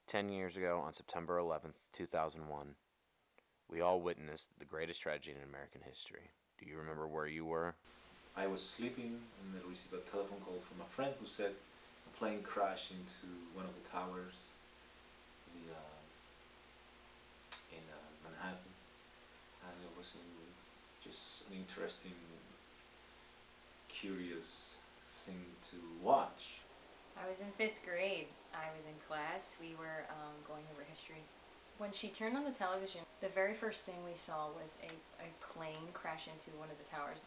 10 years ago, on September 11th, 2001, we all witnessed the greatest tragedy in American history. Do you remember where you were? I was sleeping and I received a telephone call from a friend who said a plane crashed into one of the towers in, Manhattan, and it was just an interesting, curious thing to watch. I was in 5th grade. I was in class. We were going over history. When she turned on the television, the very first thing we saw was a plane crash into one of the towers.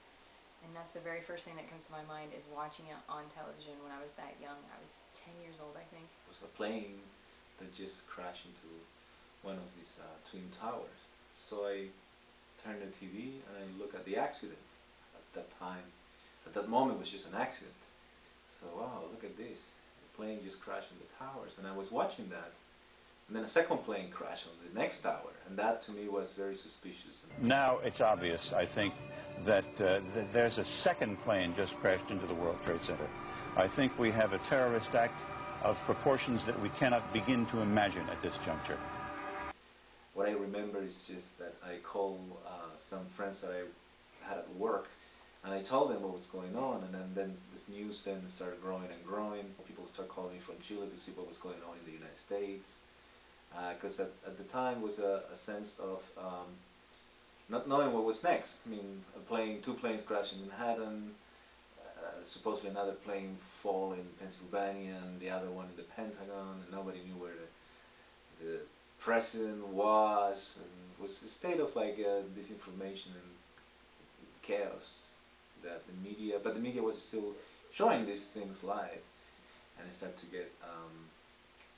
And that's the very first thing that comes to my mind, is watching it on television when I was that young. I was 10 years old, I think. It was a plane that just crashed into one of these twin towers. So I turned the TV and I look at the accident. At that time, at that moment, it was just an accident. So wow, look at this. The plane just crashed into the towers, and I was watching that. And then a second plane crashed on the next tower, and that to me was very suspicious. Now it's obvious, I think, that there's a second plane just crashed into the World Trade Center. I think we have a terrorist act of proportions that we cannot begin to imagine at this juncture. What I remember is just that I called some friends that I had at work, and I told them what was going on, and then this news then started growing and growing. People started calling me from Chile to see what was going on in the United States. Because at the time was a sense of not knowing what was next. I mean, two planes crashed in Manhattan, supposedly another plane fall in Pennsylvania, and the other one in the Pentagon, and nobody knew where the president was, and it was a state of like disinformation and chaos. That the media, but the media was still showing these things live, and I started to get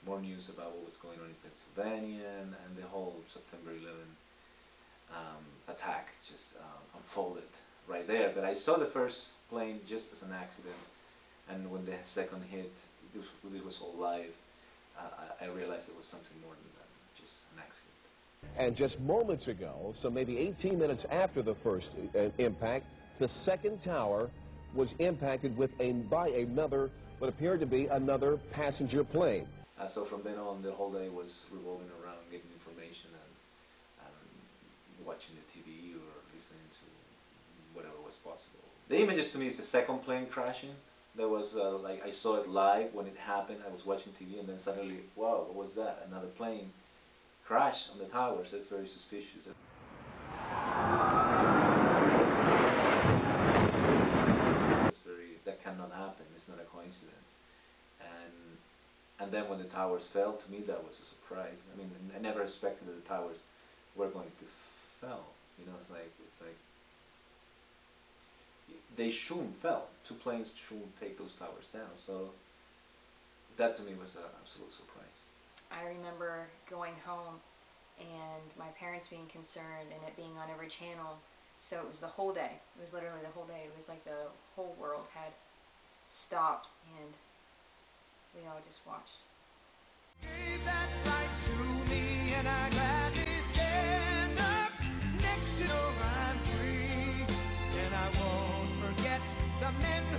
more news about what was going on in Pennsylvania, and the whole September 11th attack just unfolded right there. But I saw the first plane just as an accident, and when the second hit, this was all live, I realized it was something more than just an accident. And just moments ago, so maybe 18 minutes after the first impact, the second tower was impacted by another, what appeared to be another passenger plane. So from then on, the whole day was revolving around getting information and watching the TV or listening to whatever was possible. The images to me is the second plane crashing. There was like, I saw it live when it happened. I was watching TV, and then suddenly, wow, what was that? Another plane crashed on the towers. That's very suspicious. That cannot happen. It's not a coincidence. And then when the towers fell, to me that was a surprise. I mean, I never expected that the towers were going to fall. You know, it's like they shouldn't fall. Two planes shouldn't take those towers down. So that to me was an absolute surprise. I remember going home and my parents being concerned, and it being on every channel. So it was the whole day. It was literally the whole day. It was like the whole world had stopped, and we all just watched. Gave that right to me, and I gladly stand up next to you. I'm free, and I won't forget the memory.